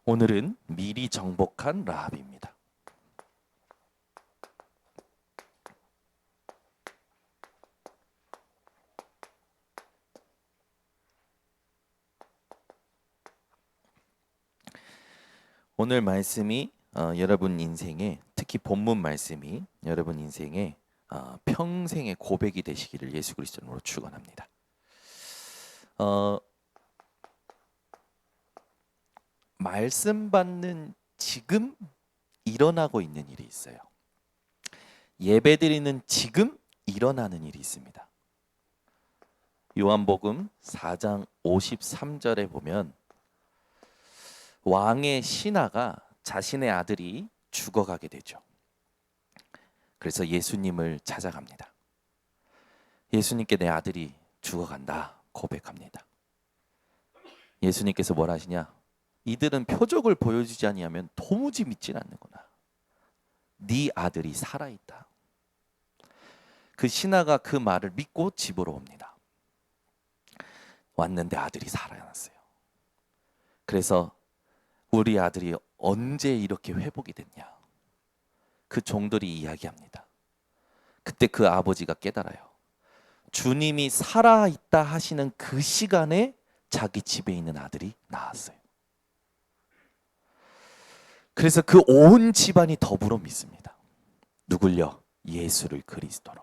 오늘은 미리 정복한 라합입니다. 오늘 말씀이 여러분 인생에, 특히 본문 말씀이 여러분 인생에 평생의 고백이 되시기를 예수 그리스도로 축원합니다. 말씀 받는 지금 일어나고 있는 일이 있어요. 예배드리는 지금 일어나는 일이 있습니다. 요한복음 4장 53절에 보면 왕의 신하가 자신의 아들이 죽어가게 되죠. 그래서 예수님을 찾아갑니다. 예수님께 내 아들이 죽어간다 고백합니다. 예수님께서 뭘 하시냐? 이들은 표적을 보여주지 아니하면 도무지 믿질 않는구나. 네 아들이 살아있다. 그 신하가 그 말을 믿고 집으로 옵니다. 왔는데 아들이 살아났어요. 그래서 우리 아들이 언제 이렇게 회복이 됐냐? 그 종들이 이야기합니다. 그때 그 아버지가 깨달아요. 주님이 살아있다 하시는 그 시간에 자기 집에 있는 아들이 나았어요. 그래서 그 온 집안이 더불어 믿습니다. 누굴요? 예수를 그리스도로.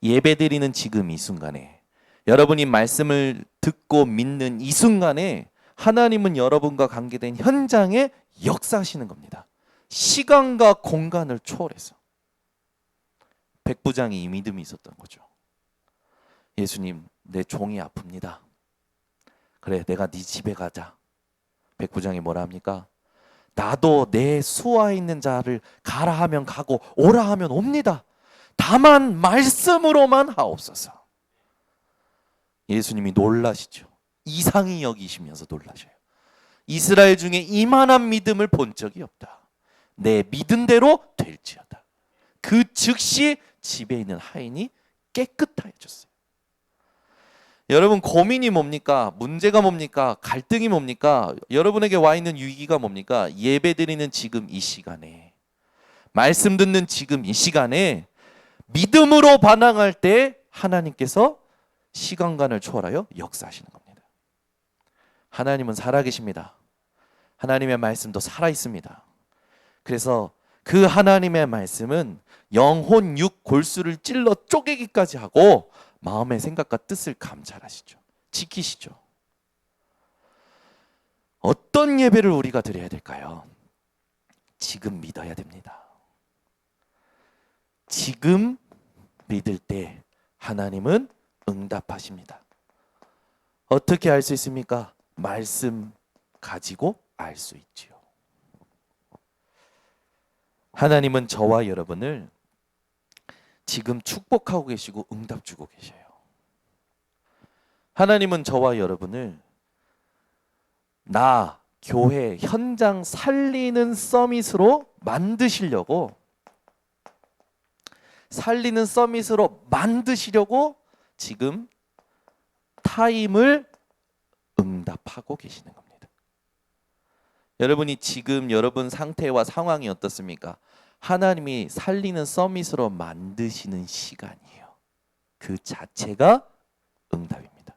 예배드리는 지금 이 순간에, 여러분이 말씀을 듣고 믿는 이 순간에 하나님은 여러분과 관계된 현장에 역사하시는 겁니다. 시간과 공간을 초월해서. 백부장이 이 믿음이 있었던 거죠. 예수님, 내 종이 아픕니다. 그래, 내가 네 집에 가자. 백부장이 뭐라 합니까? 나도 내 수하에 있는 자를 가라 하면 가고 오라 하면 옵니다. 다만 말씀으로만 하옵소서. 예수님이 놀라시죠. 이상히 여기시면서 놀라셔요. 이스라엘 중에 이만한 믿음을 본 적이 없다. 내 믿은 대로 될지어다. 그 즉시 집에 있는 하인이 깨끗해졌어요. 여러분, 고민이 뭡니까? 문제가 뭡니까? 갈등이 뭡니까? 여러분에게 와 있는 위기가 뭡니까? 예배드리는 지금 이 시간에, 말씀 듣는 지금 이 시간에 믿음으로 반항할 때 하나님께서 시간간을 초월하여 역사하시는 겁니다. 하나님은 살아계십니다. 하나님의 말씀도 살아있습니다. 그래서 그 하나님의 말씀은 영혼, 육, 골수를 찔러 쪼개기까지 하고 마음의 생각과 뜻을 감찰하시죠. 지키시죠. 어떤 예배를 우리가 드려야 될까요? 지금 믿어야 됩니다. 지금 믿을 때 하나님은 응답하십니다. 어떻게 알 수 있습니까? 말씀 가지고 알 수 있지요. 하나님은 저와 여러분을 지금 축복하고 계시고 응답 주고 계셔요. 하나님은 저와 여러분을 교회 현장 살리는 서밋으로 만드시려고 지금 타임을 응답하고 계시는 겁니다. 여러분이 지금 여러분 상태와 상황이 어떻습니까? 하나님이 살리는 서밋으로 만드시는 시간이에요. 그 자체가 응답입니다.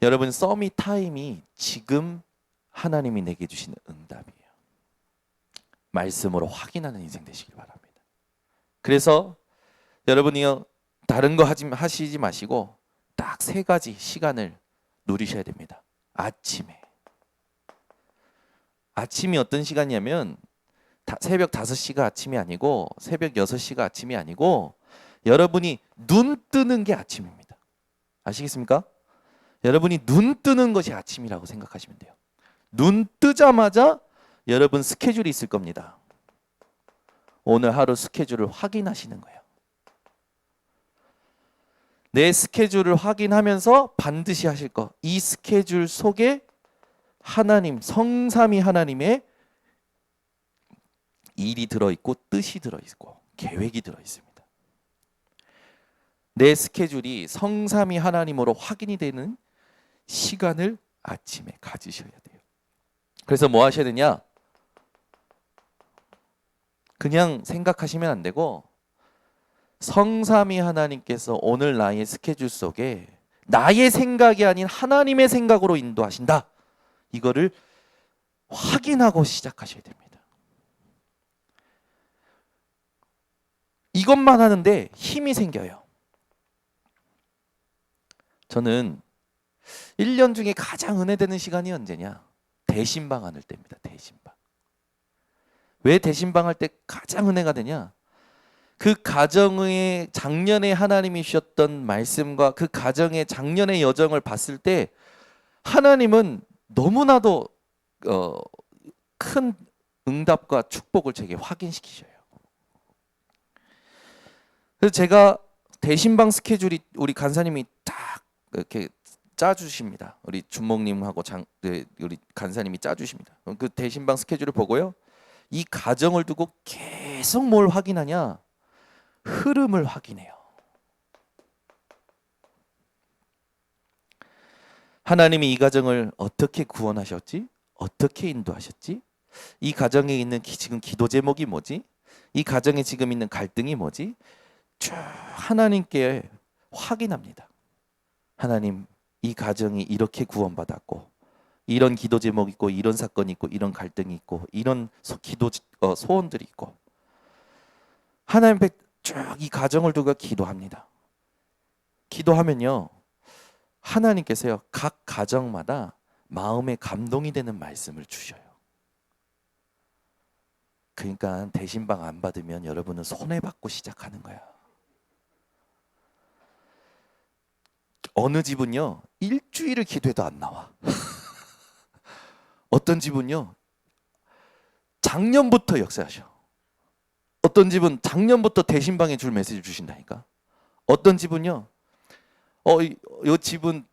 여러분, 서밋 타임이 지금 하나님이 내게 주시는 응답이에요. 말씀으로 확인하는 인생 되시길 바랍니다. 그래서 여러분이요, 다른 거 하시지 마시고 딱 3가지 시간을 누리셔야 됩니다. 아침이 어떤 시간이냐면 새벽 5시가 아침이 아니고 새벽 6시가 아침이 아니고 여러분이 눈 뜨는 게 아침입니다. 아시겠습니까? 여러분이 눈 뜨는 것이 아침이라고 생각하시면 돼요. 눈 뜨자마자 여러분 스케줄이 있을 겁니다. 오늘 하루 스케줄을 확인하시는 거예요. 내 스케줄을 확인하면서 반드시 하실 거, 이 스케줄 속에 하나님, 성삼위 하나님의 일이 들어있고 뜻이 들어있고 계획이 들어있습니다. 내 스케줄이 성삼위 하나님으로 확인이 되는 시간을 아침에 가지셔야 돼요. 그래서 뭐 하셔야 되냐? 그냥 생각하시면 안 되고 성삼위 하나님께서 오늘 나의 스케줄 속에 나의 생각이 아닌 하나님의 생각으로 인도하신다. 이거를 확인하고 시작하셔야 됩니다. 이것만 하는데 힘이 생겨요. 저는 1년 중에 가장 은혜되는 시간이 언제냐? 대신방 하는 때입니다. 대신방. 왜 대신방 할 때 가장 은혜가 되냐? 그 가정의 작년에 하나님이 주셨던 말씀과 그 가정의 작년의 여정을 봤을 때 하나님은 너무나도 큰 응답과 축복을 제게 확인시키셔요. 그래서 제가 대신방 스케줄이 우리 간사님이 딱 이렇게 짜주십니다. 우리 준목님하고 우리 간사님이 짜주십니다. 그 대신방 스케줄을 보고요. 이 가정을 두고 계속 뭘 확인하냐? 흐름을 확인해요. 하나님이 이 가정을 어떻게 구원하셨지? 어떻게 인도하셨지? 이 가정에 있는 지금 기도 제목이 뭐지? 이 가정에 지금 있는 갈등이 뭐지? 쭉 하나님께 확인합니다. 하나님, 이 가정이 이렇게 구원받았고 이런 기도 제목이 있고 이런 사건이 있고 이런 갈등이 있고 이런 기도 소원들이 있고 하나님 앞에 쭉 이 가정을 두고 기도합니다. 기도하면요 하나님께서요 각 가정마다 마음에 감동이 되는 말씀을 주셔요. 그러니까 대신방 안 받으면 여러분은 손해받고 시작하는 거야. 어느 집은요 일주일을 기도해도 안 나와. 어떤 집은요 작년부터 역사하셔. 어떤 집은 작년부터 대신방에 줄 메시지를 주신다니까. 어떤 집은요 이 집은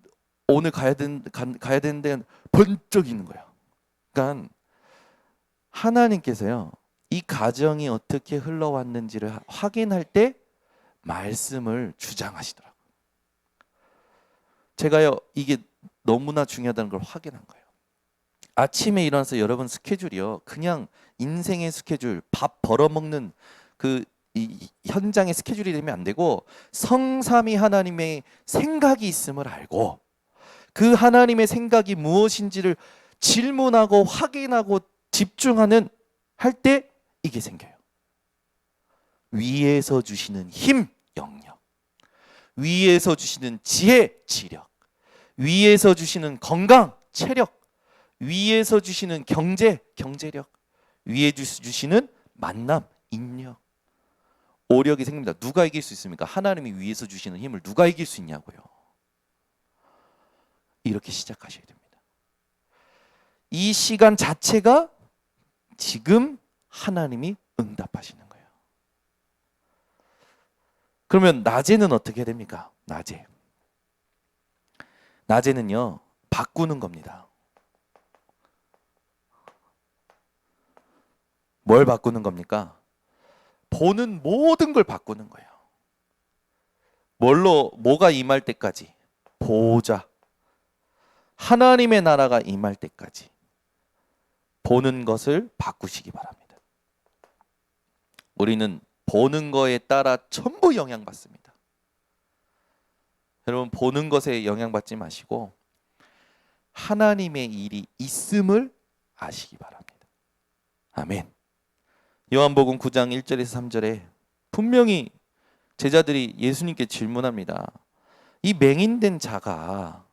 오늘 가야 되는데 번쩍 있는 거야. 그러니까 하나님께서요 이 가정이 어떻게 흘러왔는지를 확인할 때 말씀을 주장하시더라고요. 제가요 이게 너무나 중요하다는 걸 확인한 거예요. 아침에 일어나서 여러분 스케줄이요 그냥 인생의 스케줄, 밥 벌어먹는 이 현장의 스케줄이 되면 안 되고 성삼위 하나님의 생각이 있음을 알고 그 하나님의 생각이 무엇인지를 질문하고 확인하고 집중하는 할 때 이게 생겨요. 위에서 주시는 힘, 영역, 위에서 주시는 지혜, 지력, 위에서 주시는 건강, 체력, 위에서 주시는 경제, 경제력, 위에 주시는 만남, 인력, 오력이 생깁니다. 누가 이길 수 있습니까? 하나님이 위에서 주시는 힘을 누가 이길 수 있냐고요. 이렇게 시작하셔야 됩니다. 이 시간 자체가 지금 하나님이 응답하시는 거예요. 그러면 낮에는 어떻게 됩니까? 낮에는요 바꾸는 겁니다. 뭘 바꾸는 겁니까? 보는 모든 걸 바꾸는 거예요. 뭐가 임할 때까지? 보호자. 하나님의 나라가 임할 때까지 보는 것을 바꾸시기 바랍니다. 우리는 보는 거에 따라 전부 영향받습니다. 여러분 보는 것에 영향받지 마시고 하나님의 일이 있음을 아시기 바랍니다. 아멘. 요한복음 9장 1절에서 3절에 분명히 제자들이 예수님께 질문합니다. 이 맹인된 자가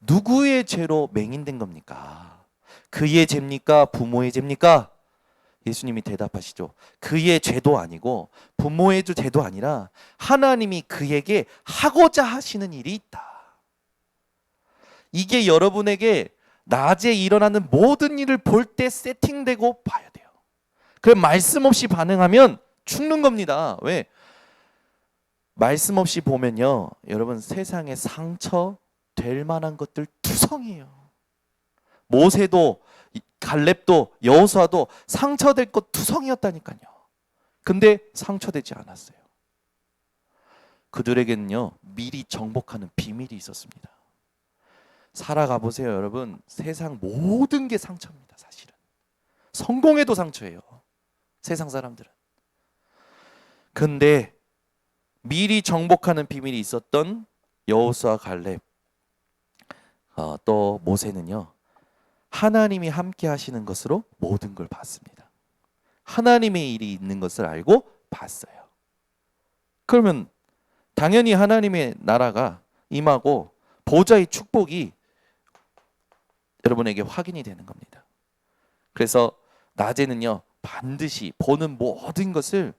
누구의 죄로 맹인된 겁니까? 그의 죄입니까? 부모의 죄입니까? 예수님이 대답하시죠. 그의 죄도 아니고 부모의 죄도 아니라 하나님이 그에게 하고자 하시는 일이 있다. 이게 여러분에게 낮에 일어나는 모든 일을 볼 때 세팅되고 봐야 돼요. 그럼 말씀 없이 반응하면 죽는 겁니다. 왜? 말씀 없이 보면요 여러분 세상에 상처 될 만한 것들 투성이에요. 모세도 갈렙도 여호수아도 상처될 것 투성이었다니까요. 근데 상처되지 않았어요. 그들에게는요 미리 정복하는 비밀이 있었습니다. 살아가 보세요, 여러분. 세상 모든 게 상처입니다, 사실은. 성공해도 상처예요, 세상 사람들은. 근데 미리 정복하는 비밀이 있었던 여호수아, 갈렙, 또 모세는요, 하나님이 함께 하시는 것으로 모든 걸 봤습니다. 하나님의 일이 있는 것을 알고 봤어요. 그러면 당연히 하나님의 나라가 임하고 보좌의 축복이 여러분에게 확인이 되는 겁니다. 그래서 낮에는요, 반드시 보는 모든 것을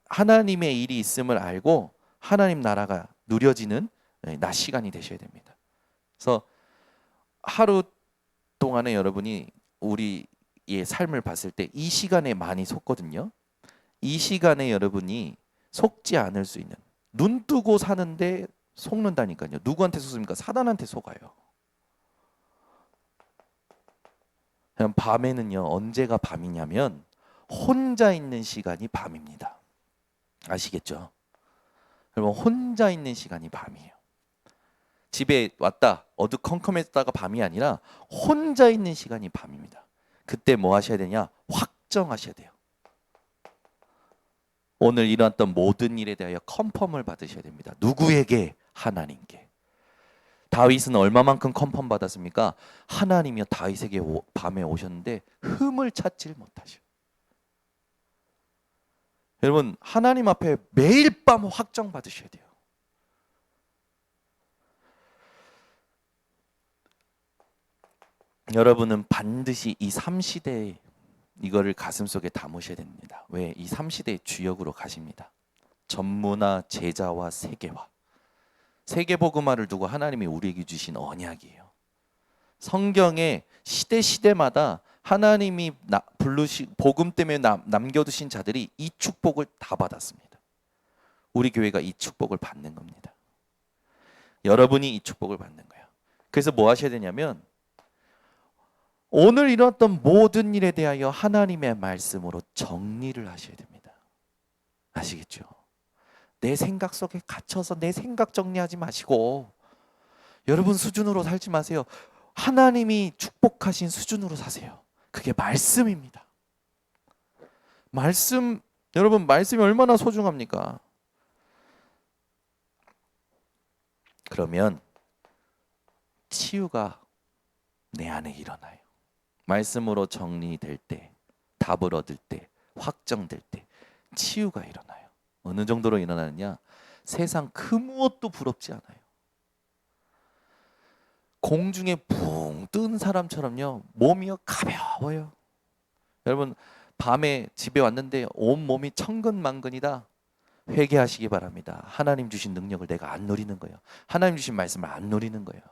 하나님의 일이 있음을 알고 하나님 나라가 누려지는 낮 시간이 되셔야 됩니다. 그래서 하루 동안에 여러분이 우리의 삶을 봤을 때 이 시간에 많이 속거든요. 이 시간에 여러분이 속지 않을 수 있는, 눈 뜨고 사는데 속는다니까요. 누구한테 속습니까? 사단한테 속아요. 그냥 밤에는요, 언제가 밤이냐면 혼자 있는 시간이 밤입니다. 아시겠죠? 여러분, 혼자 있는 시간이 밤이에요. 집에 왔다 어두컴컴했다가 밤이 아니라 혼자 있는 시간이 밤입니다. 그때 뭐 하셔야 되냐? 확정하셔야 돼요. 오늘 일어났던 모든 일에 대하여 컨펌을 받으셔야 됩니다. 누구에게? 하나님께. 다윗은 얼마만큼 컨펌 받았습니까? 하나님이요, 다윗에게 밤에 오셨는데 흠을 찾질 못하셔. 여러분, 하나님 앞에 매일 밤 확정 받으셔야 돼요. 여러분은 반드시 이 3시대에 이거를 가슴속에 담으셔야 됩니다. 왜? 이 3시대의 주역으로 가십니다. 전무나 제자와 세계화. 세계복음화를 두고 하나님이 우리에게 주신 언약이에요. 성경에 시대마다 하나님이 복음 때문에 남겨두신 자들이 이 축복을 다 받았습니다. 우리 교회가 이 축복을 받는 겁니다. 여러분이 이 축복을 받는 거예요. 그래서 뭐 하셔야 되냐면 오늘 일어났던 모든 일에 대하여 하나님의 말씀으로 정리를 하셔야 됩니다. 아시겠죠? 내 생각 속에 갇혀서 내 생각 정리하지 마시고 여러분 수준으로 살지 마세요. 하나님이 축복하신 수준으로 사세요. 그게 말씀입니다. 말씀, 여러분, 말씀이 얼마나 소중합니까? 그러면 치유가 내 안에 일어나요. 말씀으로 정리될 때, 답을 얻을 때, 확정될 때 치유가 일어나요. 어느 정도로 일어나느냐? 세상 그 무엇도 부럽지 않아요. 공중에 붕 뜬 사람처럼요, 몸이요 가벼워요. 여러분, 밤에 집에 왔는데 온 몸이 천근만근이다. 회개하시기 바랍니다. 하나님 주신 능력을 내가 안 누리는 거예요. 하나님 주신 말씀을 안 누리는 거예요.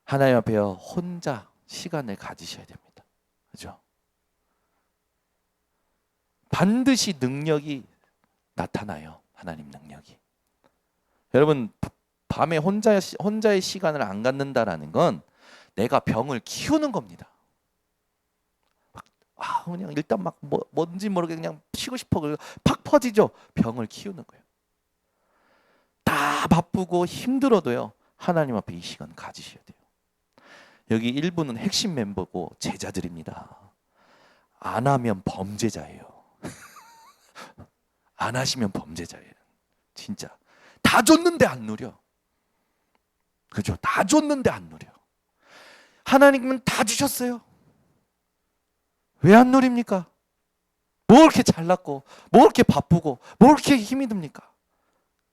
하나님 앞에 혼자 시간을 가지셔야 됩니다. 그죠? 반드시 능력이 나타나요. 하나님 능력이. 여러분, 밤에 혼자의 시간을 안 갖는다라는 건 내가 병을 키우는 겁니다. 그냥 일단 막 뭔지 모르게 그냥 쉬고 싶어. 팍 퍼지죠. 병을 키우는 거예요. 다 바쁘고 힘들어도요, 하나님 앞에 이 시간 가지셔야 돼요. 여기 일부는 핵심 멤버고 제자들입니다. 안 하면 범죄자예요. 안 하시면 범죄자예요. 진짜 다 줬는데 안 누려. 그죠? 다 줬는데 안 누려. 하나님은 다 주셨어요. 왜 안 누립니까? 뭐 이렇게 잘났고, 뭐 이렇게 바쁘고, 뭐 이렇게 힘이 듭니까?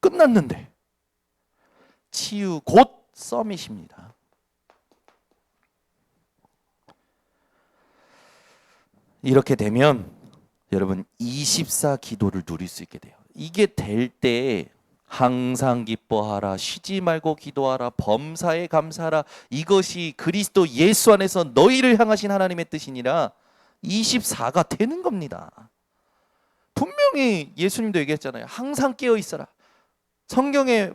끝났는데. 치유 곧 서밋입니다. 이렇게 되면 여러분 24 기도를 누릴 수 있게 돼요. 이게 될 때 항상 기뻐하라, 쉬지 말고 기도하라, 범사에 감사하라, 이것이 그리스도 예수 안에서 너희를 향하신 하나님의 뜻이니라. 24가 되는 겁니다. 분명히 예수님도 얘기했잖아요. 항상 깨어 있어라. 성경에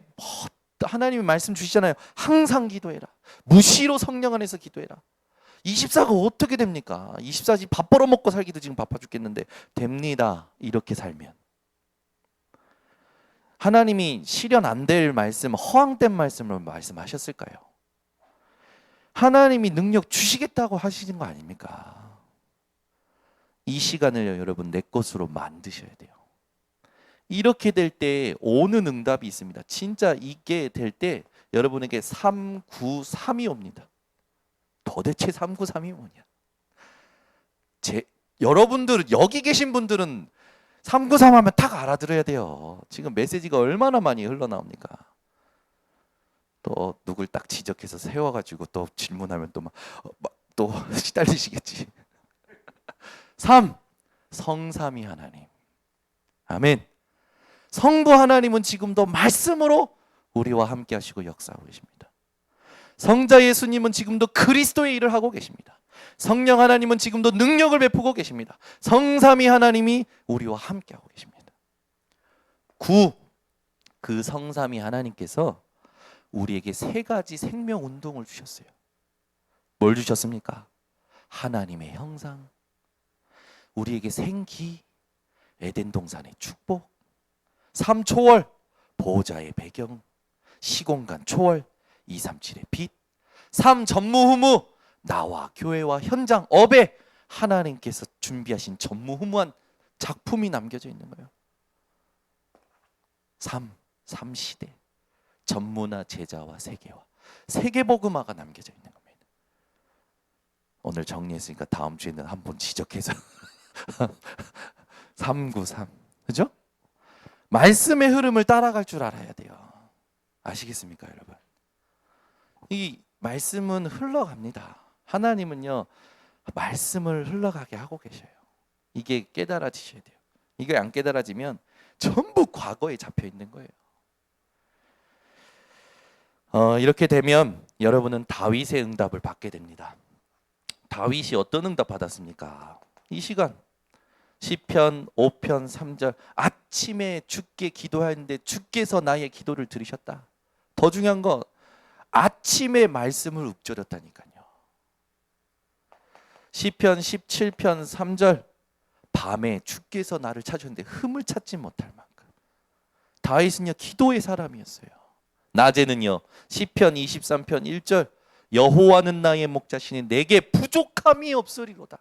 하나님이 말씀 주시잖아요. 항상 기도해라. 무시로 성령 안에서 기도해라. 24가 어떻게 됩니까? 24지 밥 벌어먹고 살기도 지금 바빠 죽겠는데 됩니다. 이렇게 살면. 하나님이 실현 안 될 말씀, 허황된 말씀을 말씀하셨을까요? 하나님이 능력 주시겠다고 하시는 거 아닙니까? 이 시간을 여러분 내 것으로 만드셔야 돼요. 이렇게 될 때 오는 응답이 있습니다. 진짜 이게 될 때 여러분에게 393이 옵니다. 도대체 393이 뭐냐? 여러분들 여기 계신 분들은 393 하면 딱 알아들어야 돼요. 지금 메시지가 얼마나 많이 흘러나옵니까? 또 누굴 딱 지적해서 세워가지고 또 질문하면 또 시달리시겠지. 3. 성삼위 하나님. 아멘. 성부 하나님은 지금도 말씀으로 우리와 함께 하시고 역사하고 계십니다. 성자 예수님은 지금도 그리스도의 일을 하고 계십니다. 성령 하나님은 지금도 능력을 베푸고 계십니다. 성삼위 하나님이 우리와 함께 하고 계십니다. 9. 그 성삼위 하나님께서 우리에게 3가지 생명 운동을 주셨어요. 뭘 주셨습니까? 하나님의 형상, 우리에게 생기, 에덴 동산의 축복, 3. 초월, 보호자의 배경, 시공간 초월, 237의 빛, 3. 전무후무, 나와 교회와 현장, 업에 하나님께서 준비하신 전무후무한 작품이 남겨져 있는 거예요. 3. 시대, 전무나 제자와 세계와 세계복음화가 남겨져 있는 겁니다. 오늘 정리했으니까 다음 주에는 한번 지적해서 393, 그죠? 말씀의 흐름을 따라갈 줄 알아야 돼요. 아시겠습니까, 여러분? 이 말씀은 흘러갑니다. 하나님은요, 말씀을 흘러가게 하고 계셔요. 이게 깨달아지셔야 돼요. 이게 안 깨달아지면 전부 과거에 잡혀 있는 거예요. 이렇게 되면 여러분은 다윗의 응답을 받게 됩니다. 다윗이 어떤 응답 받았습니까? 이 시간 시편 5편 3절, 아침에 주께 기도하는데 주께서 나의 기도를 들으셨다. 더 중요한 거, 아침에 말씀을 읊조렸다니까요. 시편 17편 3절, 밤에 주께서 나를 찾으셨는데 흠을 찾지 못할 만큼. 다윗은요, 기도의 사람이었어요. 낮에는요, 시편 23편 1절, 여호와는 나의 목자시니 내게 부족함이 없으리로다.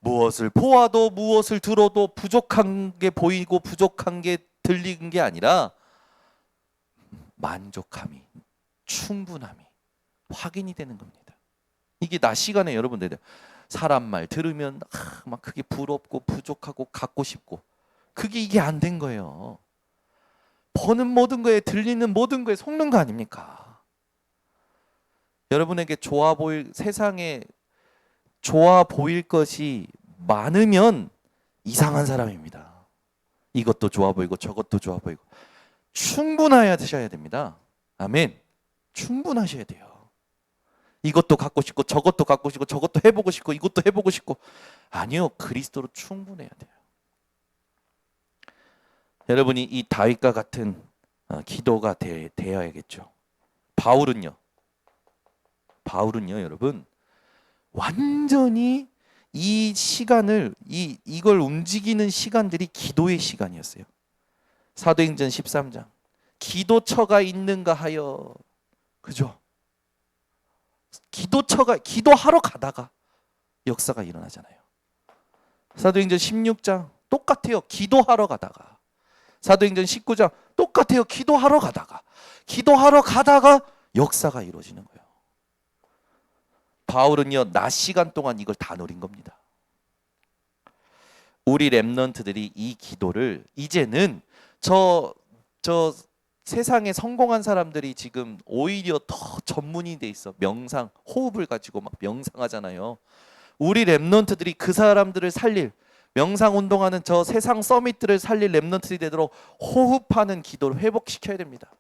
무엇을 보아도 무엇을 들어도 부족한 게 보이고 부족한 게 들리는 게 아니라 만족함이, 충분함이 확인이 되는 겁니다. 이게 낮 시간에 여러분들 사람 말 들으면 막 그게 부럽고 부족하고 갖고 싶고, 그게 이게 안 된 거예요. 보는 모든 거에, 들리는 모든 거에 속는 거 아닙니까? 여러분에게 세상에 좋아 보일 것이 많으면 이상한 사람입니다. 이것도 좋아 보이고 저것도 좋아 보이고. 충분하셔야 됩니다. 아멘. 충분하셔야 돼요. 이것도 갖고 싶고 저것도 갖고 싶고 저것도 해보고 싶고 이것도 해보고 싶고. 아니요, 그리스도로 충분해야 돼요. 여러분이 이 다윗과 같은 기도가 되어야겠죠. 바울은요 여러분, 완전히 이 시간을, 이걸 움직이는 시간들이 기도의 시간이었어요. 사도행전 13장, 기도처가 있는가 하여, 그죠? 기도하러 가다가 역사가 일어나잖아요. 사도행전 16장 똑같아요. 기도하러 가다가. 사도행전 19장 똑같아요. 기도하러 가다가 역사가 이루어지는 거예요. 바울은요, 낮 시간 동안 이걸 다 노린 겁니다. 우리 렘넌트들이 이 기도를 이제는 저 세상에 성공한 사람들이 지금 오히려 더 전문이 돼 있어. 명상, 호흡을 가지고 막 명상하잖아요. 우리 렘넌트들이 그 사람들을 살릴, 명상 운동하는 저 세상 서밋들을 살릴 렘넌트들이 되도록 호흡하는 기도를 회복시켜야 됩니다.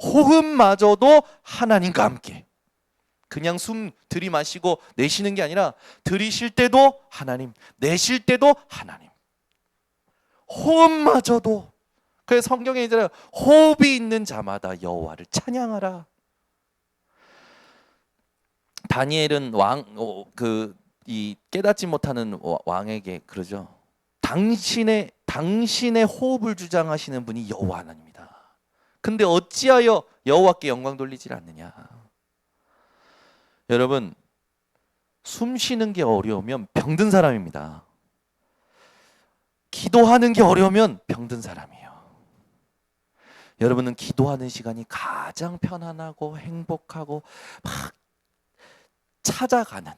호흡마저도 하나님과 함께, 그냥 숨 들이마시고 내쉬는 게 아니라 들이쉴 때도 하나님, 내쉴 때도 하나님. 호흡마저도. 그래서 성경에 있잖아요. 호흡이 있는 자마다 여호와를 찬양하라. 다니엘은 이 깨닫지 못하는 왕에게 그러죠. 당신의 호흡을 주장하시는 분이 여호와 하나님이다. 근데 어찌하여 여호와께 영광 돌리질 않느냐. 여러분, 숨 쉬는 게 어려우면 병든 사람입니다. 기도하는 게 어려우면 병든 사람이에요. 여러분은 기도하는 시간이 가장 편안하고 행복하고 막 찾아가는,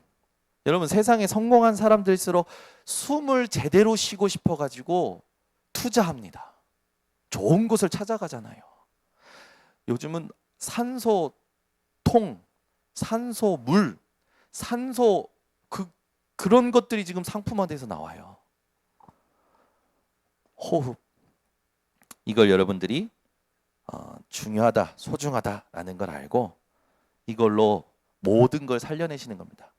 여러분 세상에 성공한 사람들일수록 숨을 제대로 쉬고 싶어 가지고 투자합니다. 좋은 곳을 찾아가잖아요. 요즘은 산소통, 산소물, 산소 그런 것들이 지금 상품화돼서 나와요. 호흡, 이걸 여러분들이 중요하다, 소중하다라는 걸 알고 이걸로 모든 걸 살려내시는 겁니다.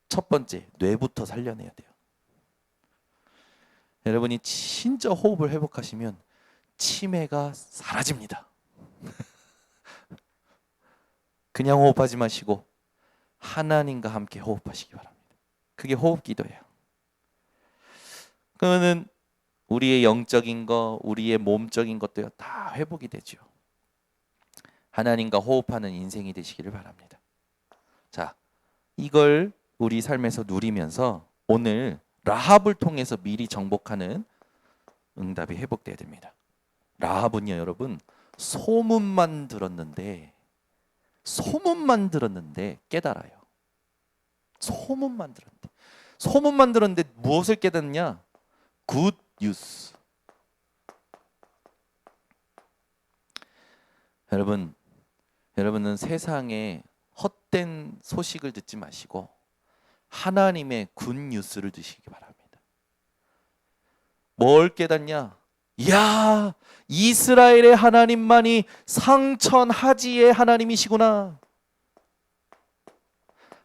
첫 번째, 뇌부터 살려내야 돼요. 여러분이 진짜 호흡을 회복하시면 치매가 사라집니다. 그냥 호흡하지 마시고 하나님과 함께 호흡하시기 바랍니다. 그게 호흡 기도예요. 그러면 우리의 영적인 거, 우리의 몸적인 것도 다 회복이 되죠. 하나님과 호흡하는 인생이 되시기를 바랍니다. 자, 이걸 우리 삶에서 누리면서 오늘 라합을 통해서 미리 정복하는 응답이 회복돼야 됩니다. 라합은요, 여러분, 소문만 들었는데 깨달아요. 소문만 들었는데 무엇을 깨닫냐? 굿 뉴스. 여러분은 세상에 헛된 소식을 듣지 마시고 하나님의 굿 뉴스를 드시기 바랍니다. 뭘 깨닫냐? 이야, 이스라엘의 하나님만이 상천하지의 하나님이시구나.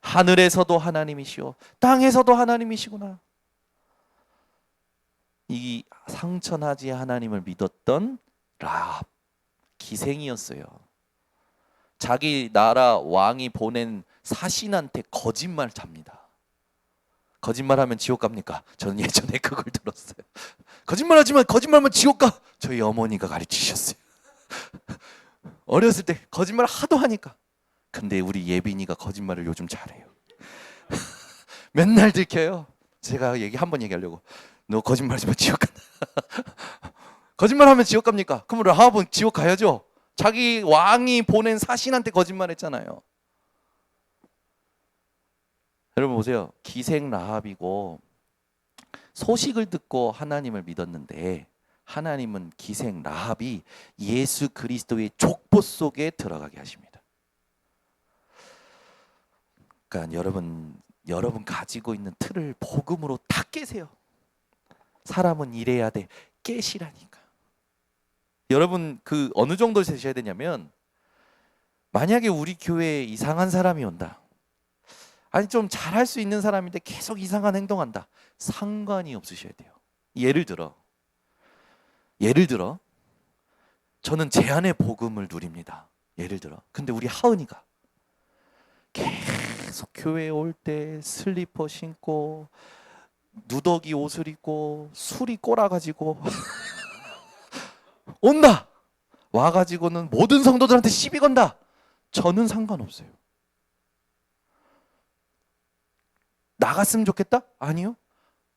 하늘에서도 하나님이시오, 땅에서도 하나님이시구나. 이 상천하지의 하나님을 믿었던 라합, 기생이었어요. 자기 나라 왕이 보낸 사신한테 거짓말 잡니다. 거짓말하면 지옥 갑니까? 저는 예전에 그걸 들었어요. 거짓말하지 마, 거짓말하면 지옥 가. 저희 어머니가 가르치셨어요. 어렸을 때 거짓말 하도 하니까. 근데 우리 예빈이가 거짓말을 요즘 잘해요. 맨날 들켜요. 제가 한번 얘기하려고. 너 거짓말하지 마, 지옥 간다. 거짓말하면 지옥 갑니까? 그럼 라합은 지옥 가야죠. 자기 왕이 보낸 사신한테 거짓말했잖아요. 여러분 보세요. 기생 라합이고 소식을 듣고 하나님을 믿었는데 하나님은 기생 라합이 예수 그리스도의 족보 속에 들어가게 하십니다. 그러니까 여러분 가지고 있는 틀을 복음으로 다 깨세요. 사람은 이래야 돼. 깨시라니까. 여러분 어느 정도 되셔야 되냐면, 만약에 우리 교회에 이상한 사람이 온다. 아니 좀 잘할 수 있는 사람인데 계속 이상한 행동한다. 상관이 없으셔야 돼요. 예를 들어 저는 제 안의 복음을 누립니다. 예를 들어 근데 우리 하은이가 계속 교회에 올 때 슬리퍼 신고 누더기 옷을 입고 술이 꼬라가지고 온다. 와가지고는 모든 성도들한테 시비 건다. 저는 상관없어요. 나갔으면 좋겠다? 아니요.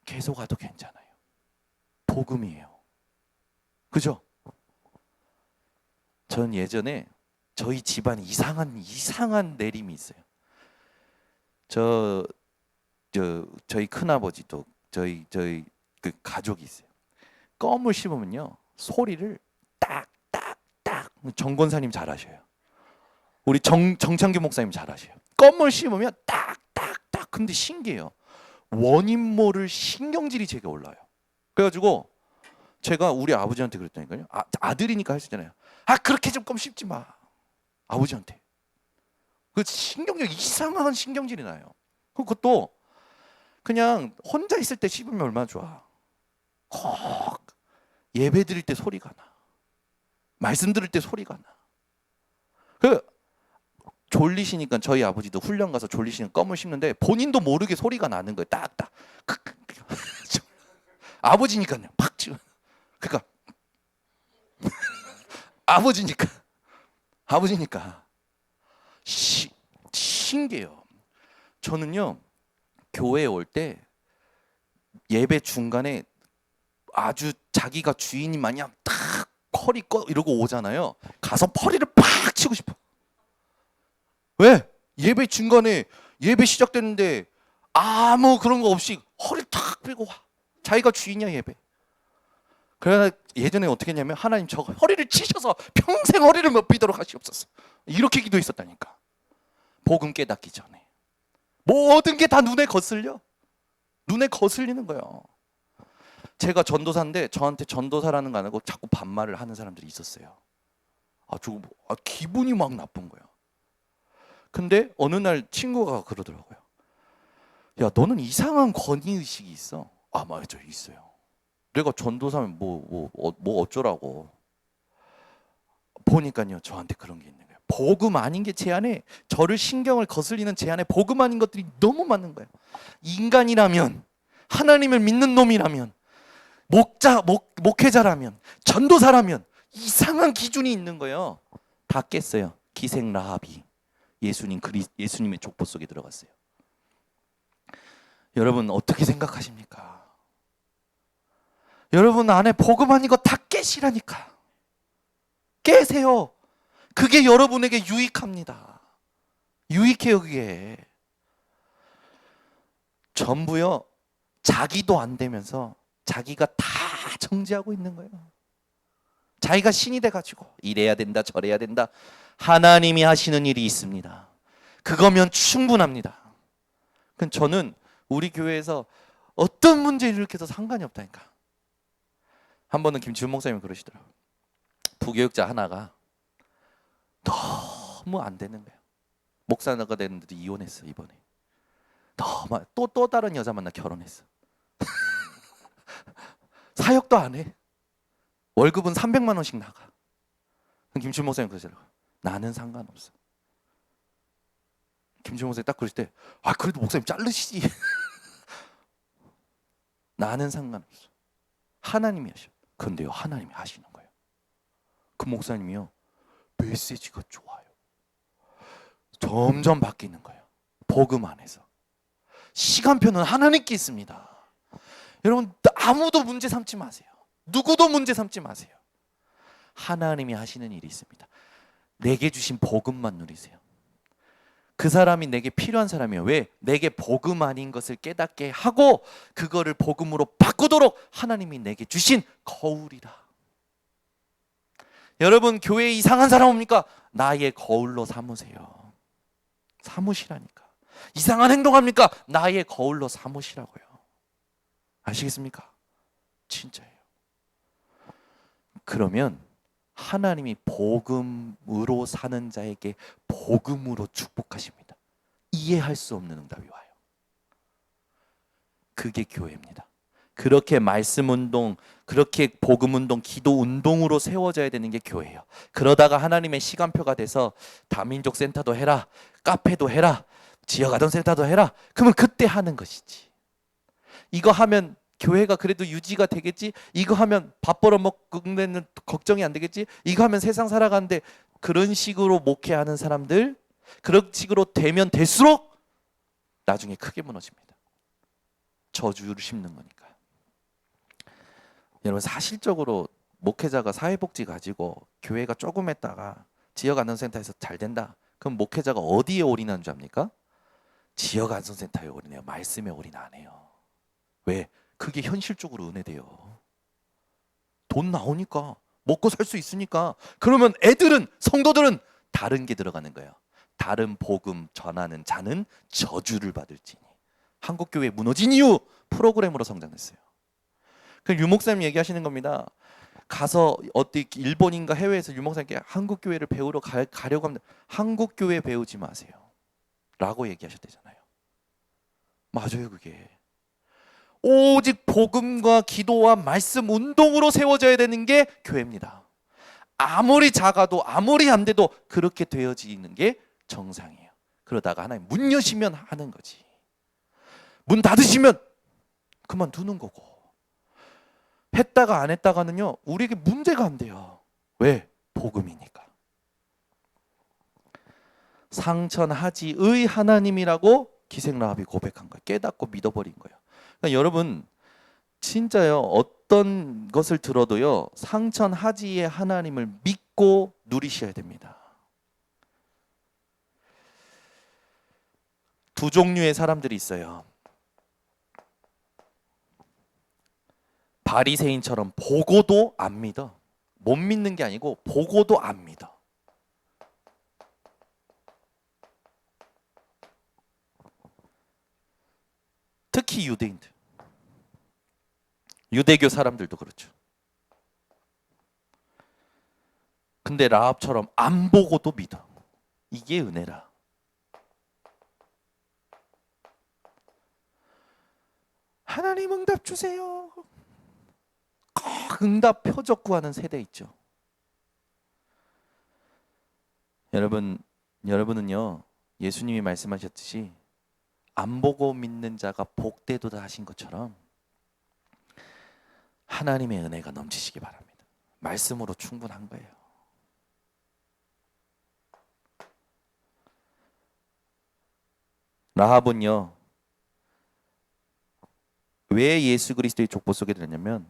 계속 와도 괜찮아요. 복음이에요. 그죠? 전 예전에 저희 집안에 이상한 내림이 있어요. 저희 큰아버지도 저희 그 가족이 있어요. 껌을 씹으면요 소리를 딱딱딱, 정권사님 잘하셔요. 우리 정창규 목사님 잘하셔요. 껌을 씹으면 딱딱딱. 근데 신기해요. 원인 모를 신경질이 제게 올라요. 그래가지고 제가 우리 아버지한테 그랬다니까요. 아들이니까 할 수 있잖아요. 그렇게 좀 껌 씹지 마. 아버지한테. 그 이상한 신경질이 나요. 그것도 그냥 혼자 있을 때 씹으면 얼마나 좋아. 콕 예배 드릴 때 소리가 나. 말씀 들을 때 소리가 나. 졸리시니까 저희 아버지도 훈련 가서 졸리시니까 껌을 씹는데 본인도 모르게 소리가 나는 거예요. 딱딱. 아버지니까요. 팍 치고. 그러니까 아버지니까. 아버지니까. 신기해요. 저는요, 교회에 올 때 예배 중간에 아주 자기가 주인이 마냥 딱 펄이 꺼 이러고 오잖아요. 가서 펄이를 팍 치고 싶어. 왜? 예배 중간에 예배 시작됐는데 아무 그런 거 없이 허리 탁 펴고 와. 자기가 주인이야 예배. 그러나 예전에 어떻게 했냐면 하나님 저 허리를 치셔서 평생 허리를 못 삐도록 하시옵소서. 이렇게 기도했었다니까. 복음 깨닫기 전에. 모든 게 다 눈에 거슬려. 눈에 거슬리는 거예요. 제가 전도사인데 저한테 전도사라는 거 안 하고 자꾸 반말을 하는 사람들이 있었어요. 기분이 막 나쁜 거예요. 근데 어느 날 친구가 그러더라고요. 야, 너는 이상한 권위의식이 있어. 아, 맞아, 있어요. 내가 전도사면 뭐 어쩌라고. 보니까요, 저한테 그런 게 있는 거예요. 복음 아닌 게 제 안에, 저를 신경을 거슬리는 제 안에 복음 아닌 것들이 너무 많은 거예요. 인간이라면, 하나님을 믿는 놈이라면, 목회자라면, 전도사라면 이상한 기준이 있는 거예요. 다 깼어요. 기생 라합이 예수님의 족보 속에 들어갔어요. 여러분 어떻게 생각하십니까? 여러분 안에 복음 아닌 거 다 깨시라니까. 깨세요. 그게 여러분에게 유익합니다. 유익해요 그게. 전부요 자기도 안 되면서 자기가 다 정지하고 있는 거예요. 자기가 신이 돼가지고 이래야 된다 저래야 된다. 하나님이 하시는 일이 있습니다. 그거면 충분합니다. 저는 우리 교회에서 어떤 문제를 일으켜도 상관이 없다니까. 한 번은 김지훈 목사님이 그러시더라고요. 부교육자 하나가 너무 안 되는 거예요. 목사가 됐는데도 이혼했어 이번에. 너무 또 다른 여자 만나 결혼했어. 사역도 안 해. 월급은 300만 원씩 나가. 김지훈 목사님 그러시더라고요. 나는 상관없어. 김지훈 목사님 딱 그러실 때 그래도 목사님 자르시지. 나는 상관없어. 하나님이 하셔. 그런데요 하나님이 하시는 거예요. 그 목사님이요 메시지가 좋아요. 점점 바뀌는 거예요. 복음 안에서. 시간표는 하나님께 있습니다. 여러분 아무도 문제 삼지 마세요. 누구도 문제 삼지 마세요. 하나님이 하시는 일이 있습니다. 내게 주신 복음만 누리세요. 그 사람이 내게 필요한 사람이에요. 왜? 내게 복음 아닌 것을 깨닫게 하고 그거를 복음으로 바꾸도록 하나님이 내게 주신 거울이라. 여러분 교회에 이상한 사람 옵니까? 나의 거울로 삼으세요. 삼으시라니까. 이상한 행동합니까? 나의 거울로 삼으시라고요. 아시겠습니까? 진짜예요. 그러면 하나님이 복음으로 사는 자에게 복음으로 축복하십니다. 이해할 수 없는 응답이 와요. 그게 교회입니다. 그렇게 말씀 운동, 그렇게 복음 운동, 기도 운동으로 세워져야 되는 게 교회예요. 그러다가 하나님의 시간표가 돼서 다민족 센터도 해라, 카페도 해라, 지역 아동 센터도 해라. 그러면 그때 하는 것이지. 이거 하면 교회가 그래도 유지가 되겠지? 이거 하면 밥 벌어먹는 데는 걱정이 안 되겠지? 이거 하면 세상 살아가는데 그런 식으로 목회하는 사람들, 그런 식으로 되면 될수록 나중에 크게 무너집니다. 저주를 심는 거니까. 여러분 사실적으로 목회자가 사회복지 가지고 교회가 조금 했다가 지역 안전센터에서 잘 된다. 그럼 목회자가 어디에 올인하는 줄 압니까? 지역 안전센터에 올인해요. 말씀에 올인 안 해요. 왜? 그게 현실적으로 은혜돼요. 돈 나오니까 먹고 살 수 있으니까. 그러면 애들은 성도들은 다른 게 들어가는 거예요. 다른 복음 전하는 자는 저주를 받을지니. 한국교회 무너진 이유 프로그램으로 성장했어요. 그 유목사님 얘기하시는 겁니다. 가서 어디 일본인가 해외에서 유목사님께 한국교회를 배우러 가려고 합니다. 한국교회 배우지 마세요 라고 얘기하셨대잖아요. 맞아요 그게. 오직 복음과 기도와 말씀 운동으로 세워져야 되는 게 교회입니다. 아무리 작아도 아무리 안 돼도 그렇게 되어지는 게 정상이에요. 그러다가 하나님 문 여시면 하는 거지. 문 닫으시면 그만두는 거고. 했다가 안 했다가는요 우리에게 문제가 안 돼요. 왜? 복음이니까. 상천하지의 하나님이라고 기생라합이 고백한 거예요. 깨닫고 믿어버린 거예요. 그러니까 여러분 진짜요, 어떤 것을 들어도요 상천하지의 하나님을 믿고 누리셔야 됩니다. 두 종류의 사람들이 있어요. 바리새인처럼 보고도 안 믿어. 못 믿는 게 아니고 보고도 안 믿어. 특히 유대인들, 유대교 사람들도 그렇죠. 근데 라합처럼 안 보고도 믿어. 이게 은혜라. 하나님 응답 주세요. 꼭 응답 표적 구하는 세대 있죠. 여러분은요 예수님이 말씀하셨듯이 안 보고 믿는 자가 복되도다 하신 것처럼 하나님의 은혜가 넘치시기 바랍니다. 말씀으로 충분한 거예요. 라합은요 왜 예수 그리스도의 족보 속에 들었냐면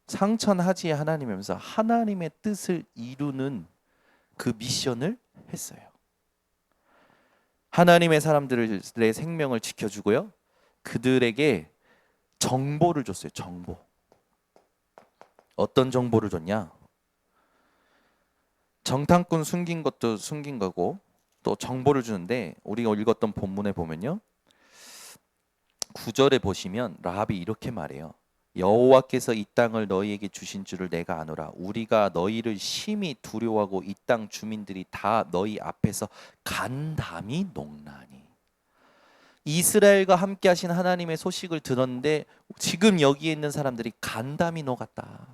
상천하지의 하나님이면서 하나님의 뜻을 이루는 그 미션을 했어요. 하나님의 사람들의 생명을 지켜주고요 그들에게 정보를 줬어요. 정보. 어떤 정보를 줬냐? 정탐꾼 숨긴 것도 숨긴 거고 또 정보를 주는데 우리가 읽었던 본문에 보면요 9절에 보시면 라합이 이렇게 말해요. 여호와께서 이 땅을 너희에게 주신 줄을 내가 아노라. 우리가 너희를 심히 두려워하고 이 땅 주민들이 다 너희 앞에서 간담이 녹나니. 이스라엘과 함께 하신 하나님의 소식을 들었는데 지금 여기에 있는 사람들이 간담이 녹았다.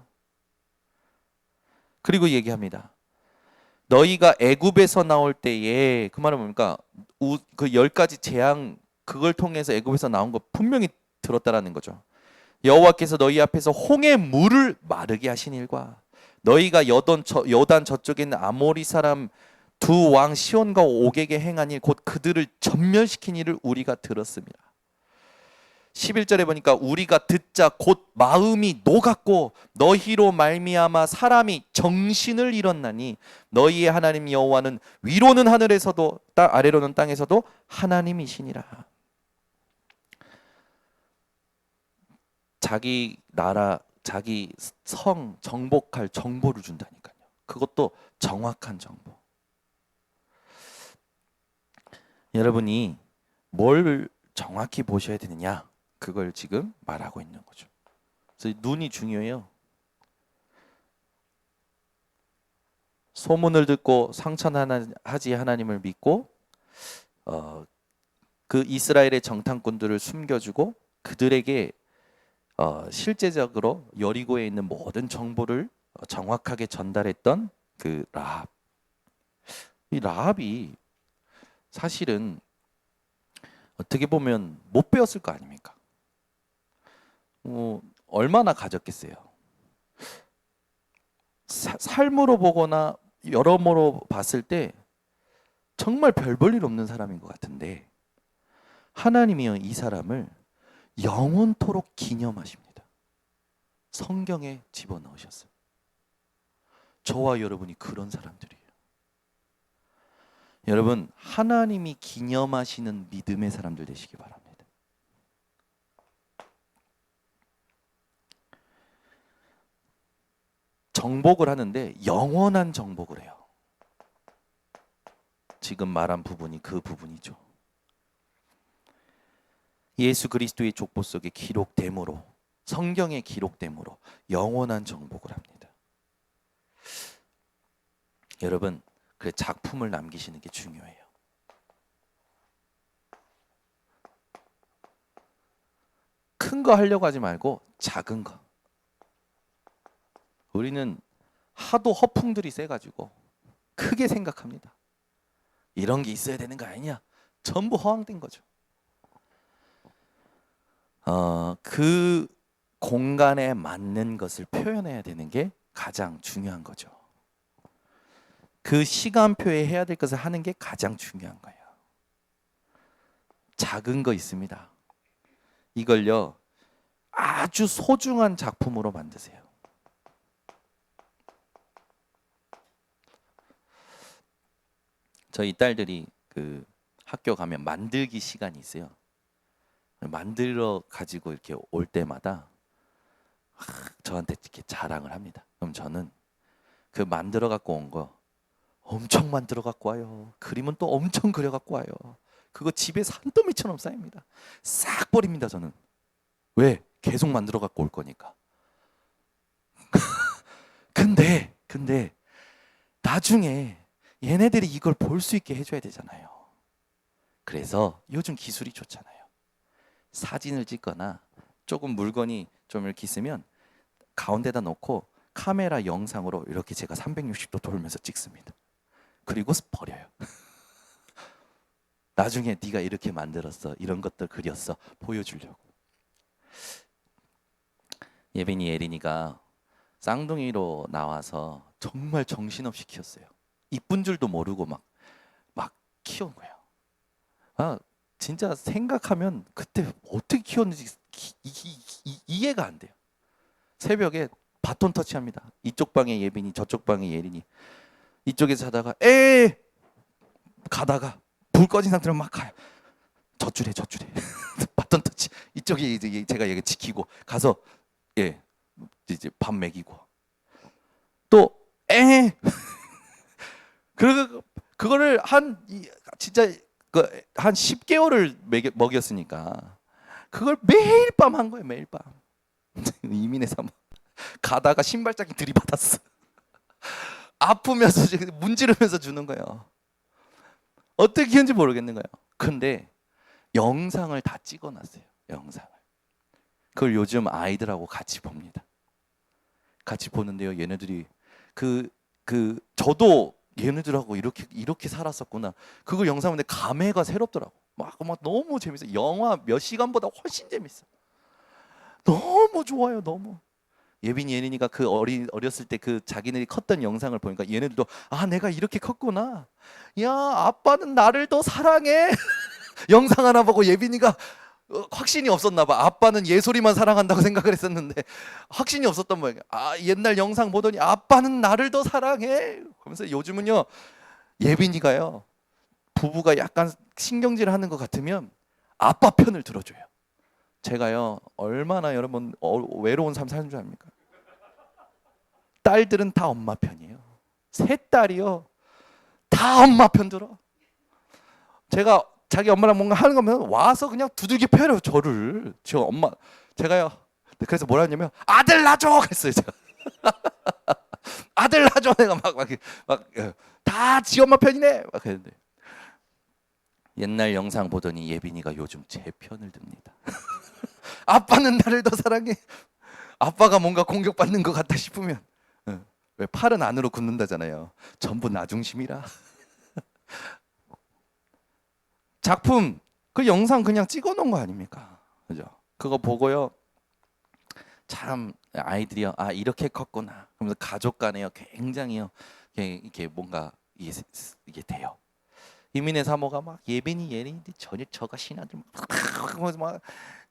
그리고 얘기합니다. 너희가 애굽에서 나올 때에 그 말은 뭡니까? 그 10가지 재앙 그걸 통해서 애굽에서 나온 거 분명히 들었다라는 거죠. 여호와께서 너희 앞에서 홍해 물을 마르게 하신 일과 너희가 여단 저쪽에 있는 아모리 사람 두 왕 시온과 옥에게 행한 일 곧 그들을 전멸시킨 일을 우리가 들었습니다. 11절에 보니까 우리가 듣자 곧 마음이 녹았고 너희로 말미암아 사람이 정신을 잃었나니 너희의 하나님 여호와는 위로는 하늘에서도 아래로는 땅에서도 하나님이시니라. 자기 나라, 자기 성 정복할 정보를 준다니까요. 그것도 정확한 정보. 여러분이 뭘 정확히 보셔야 되느냐? 그걸 지금 말하고 있는 거죠. 그래서 눈이 중요해요. 소문을 듣고 상천하지 하나님을 믿고 그 이스라엘의 정탐꾼들을 숨겨주고 그들에게 실제적으로 여리고에 있는 모든 정보를 정확하게 전달했던 그 라합. 이 라합이 사실은 어떻게 보면 못 배웠을 거 아닙니까? 얼마나 가졌겠어요. 삶으로 보거나 여러모로 봤을 때 정말 별 볼 일 없는 사람인 것 같은데 하나님이요 이 사람을 영원토록 기념하십니다. 성경에 집어넣으셨어요. 저와 여러분이 그런 사람들이에요. 여러분 하나님이 기념하시는 믿음의 사람들 되시기 바랍니다. 정복을 하는데 영원한 정복을 해요. 지금 말한 부분이 그 부분이죠. 예수 그리스도의 족보 속에 기록됨으로 성경에 기록됨으로 영원한 정복을 합니다. 여러분 그 작품을 남기시는 게 중요해요. 큰 거 하려고 하지 말고 작은 거. 우리는 하도 허풍들이 세가지고 크게 생각합니다. 이런 게 있어야 되는 거 아니냐? 전부 허황된 거죠. 그 공간에 맞는 것을 표현해야 되는 게 가장 중요한 거죠. 그 시간표에 해야 될 것을 하는 게 가장 중요한 거예요. 작은 거 있습니다. 이걸요 아주 소중한 작품으로 만드세요. 저희 딸들이 그 학교 가면 만들기 시간이 있어요. 만들어 가지고 이렇게 올 때마다 저한테 이렇게 자랑을 합니다. 그럼 저는 그 만들어 갖고 온 거 엄청 만들어 갖고 와요. 그림은 또 엄청 그려 갖고 와요. 그거 집에 산더미처럼 쌓입니다. 싹 버립니다. 저는. 왜? 계속 만들어 갖고 올 거니까. 근데 나중에 얘네들이 이걸 볼 수 있게 해줘야 되잖아요. 그래서 요즘 기술이 좋잖아요. 사진을 찍거나 조금 물건이 좀 이렇게 있으면 가운데다 놓고 카메라 영상으로 이렇게 제가 360도 돌면서 찍습니다. 그리고 버려요. 나중에 네가 이렇게 만들었어, 이런 것들 그렸어 보여주려고. 예빈이 예린이가 쌍둥이로 나와서 정말 정신없이 키웠어요. 이쁜 줄도 모르고 막 키운 거예요. 아 진짜 생각하면 그때 어떻게 키웠는지 이해가 안 돼요. 새벽에 바톤 터치합니다. 이쪽 방에 예빈이, 저쪽 방에 예린이. 이쪽에서 자다가 가다가 불 꺼진 상태로 막 가요. 저줄에 바톤 터치. 이쪽에 이제 제가 얘기 지키고 가서 이제 밥 먹이고 또 그거를 진짜 한 10개월을 먹였으니까 그걸 매일 밤 한 거예요. 매일 밤. 이민혜 사모 가다가 신발장이 들이받았어. 아프면서 문지르면서 주는 거예요. 어떻게 키운지 모르겠는 거예요. 근데 영상을 다 찍어놨어요. 영상을. 그걸 요즘 아이들하고 같이 봅니다. 같이 보는데요. 얘네들이 저도 얘네들하고 이렇게 살았었구나. 그걸 영상 보는데 감회가 새롭더라고. 막 너무 재밌어. 영화 몇 시간보다 훨씬 재밌어. 너무 좋아요. 너무. 예빈이 예린이가 어렸을 때 그 자기네들이 컸던 영상을 보니까 얘네들도 내가 이렇게 컸구나. 야 아빠는 나를 더 사랑해. 영상 하나 보고 예빈이가 확신이 없었나 봐. 아빠는 예솔이만 사랑한다고 생각을 했었는데 확신이 없었던 모양이야. 옛날 영상 보더니 아빠는 나를 더 사랑해. 그러면서 요즘은요 예빈이가요 부부가 약간 신경질을 하는 것 같으면 아빠 편을 들어줘요. 제가요 얼마나 여러분 외로운 삶 사는 줄 압니까? 딸들은 다 엄마 편이에요. 셋 딸이요 다 엄마 편 들어. 제가 자기 엄마랑 뭔가 하는 거면 와서 그냥 두들겨 패요 저를. 저 엄마 제가요 그래서 뭐라 했냐면 아들 낳아줘 그랬어요. 제가 아들 낳아줘. 내가 다 지 엄마 편이네 막 그랬는데 옛날 영상 보더니 예빈이가 요즘 제 편을 듭니다. 아빠는 나를 더 사랑해. 아빠가 뭔가 공격받는 것 같다 싶으면 왜 팔은 안으로 굽는다잖아요. 전부 나 중심이라. 작품 그 영상 그냥 찍어놓은 거 아닙니까? 그죠? 그거 보고요 참 아이들이요 이렇게 컸구나. 그러면서 가족 간에요 굉장히요 이게 뭔가 이게 돼요. 이민혜 사모가 막 예린이 전혀 저가 신하들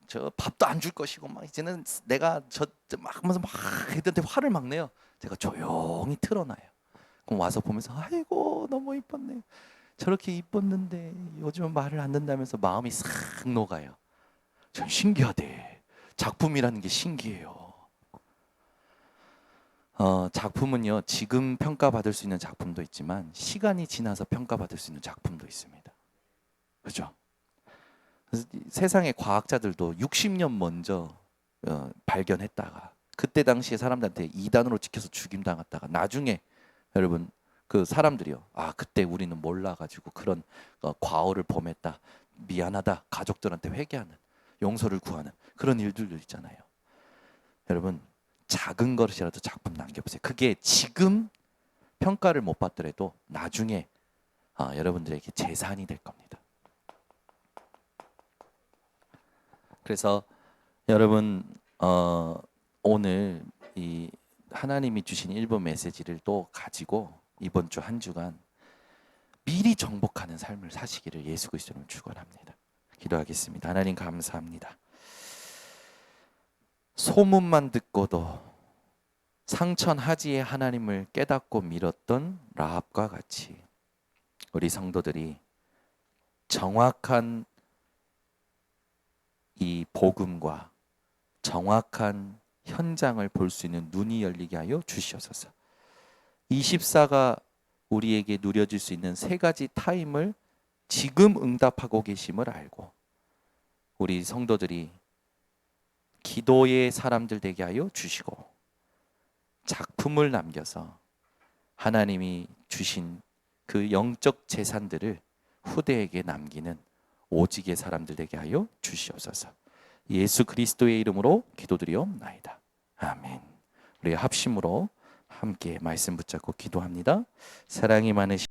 저 밥도 안 줄 것이고 막 이제는 내가 막 하면서 막 애들한테 화를 막 내요. 제가 조용히 틀어놔요. 그럼 와서 보면서 아이고 너무 이뻤네. 저렇게 이뻤는데 요즘은 말을 안 듣는다면서 마음이 싹 녹아요. 전 신기하대. 작품이라는 게 신기해요. 작품은요 지금 평가받을 수 있는 작품도 있지만 시간이 지나서 평가받을 수 있는 작품도 있습니다. 그죠? 세상의 과학자들도 60년 먼저 발견했다가 그때 당시에 사람들한테 이단으로 찍혀서 죽임 당했다가 나중에 여러분 그 사람들이요 그때 우리는 몰라가지고 그런 과오를 범했다 미안하다 가족들한테 회개하는 용서를 구하는 그런 일들도 있잖아요. 여러분 작은 것이라도 작품 남겨보세요. 그게 지금 평가를 못 받더라도 나중에 여러분들에게 재산이 될 겁니다. 그래서 여러분 오늘 이 하나님이 주신 1번 메시지를 또 가지고 이번 주 한 주간 미리 정복하는 삶을 사시기를 예수 그리스도로 축원합니다. 기도하겠습니다. 하나님 감사합니다. 소문만 듣고도 상천하지의 하나님을 깨닫고 믿었던 라합과 같이 우리 성도들이 정확한 이 복음과 정확한 현장을 볼 수 있는 눈이 열리게 하여 주시옵소서. 24가 우리에게 누려질 수 있는 세 가지 타임을 지금 응답하고 계심을 알고 우리 성도들이 기도의 사람들 되게 하여 주시고 작품을 남겨서 하나님이 주신 그 영적 재산들을 후대에게 남기는 오직의 사람들 되게 하여 주시옵소서. 예수 그리스도의 이름으로 기도드리옵나이다. 아멘. 우리 합심으로 함께 말씀 붙잡고 기도합니다. 사랑이 많으신